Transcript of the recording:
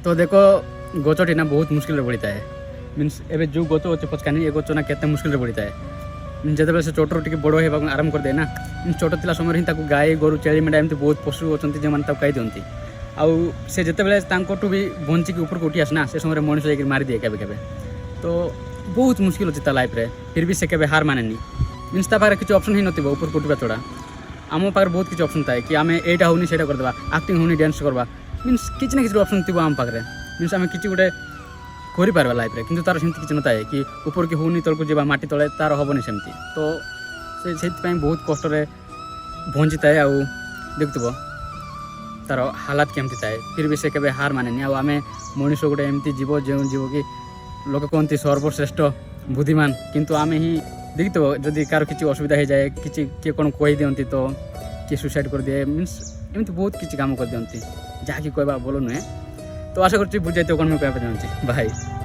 तो देखो गचटी ना बहुत मुश्किल पड़ता है मीन्स एवं जो गच अच्छे पचकानी ये गच ना केते मुश्किल पड़ता है जिते से छोटर टी बड़ होगा आरंभ करदे ना छोट था समय ही गाई गोरु छेली मेढ़ा एमती बहुत पशु अच्छा जो मैंने खाई दिखती आउ से जिते भी बंचिक ऊपर को उठी आसना से समय मनीष जाकर मारी दिए केवे केवे तो बहुत मुश्किल अच्छी लाइफ रे फिर भी से केवे हार माने मीन्स पाखे किसी ऑप्शन ही नथिबो ऊपर को उठा छड़ा आम पाखे बहुत किसी ऑप्शन थाए कि आम एटा होनी सेटा करदेबा एक्टिंग होनी डांस करवा मीन्स किसी ना किसी ऑप्शन थी आम पाखे मीन्स आम किसी गोटे कर लाइफ रे किंतु तार सेमती किसी नए कि ऊपर की होनी तलक जावा माटी तले तार हेनी सेमती तो से बहुत कष्ट बंची थाए आउ देखुव तार हालात केमती थाए फिर भी से केवे हार माने आम मनीष गोटे एमती जीव जो जीव कि लोक कहते सर्वश्रेष्ठ बुद्धिमान किंतु आम ही देखुव जदि कार किसी असुविधा हो जाए किसी किए कौन कही दिखती तो किए सुसाइड कर दिए मीन्स एमती बहुत किसी काम कर दिखती जहाँकि कहवा भल नुहे तो आशा कर बुझाई कौन मैं कहना चाहूँगी भाई।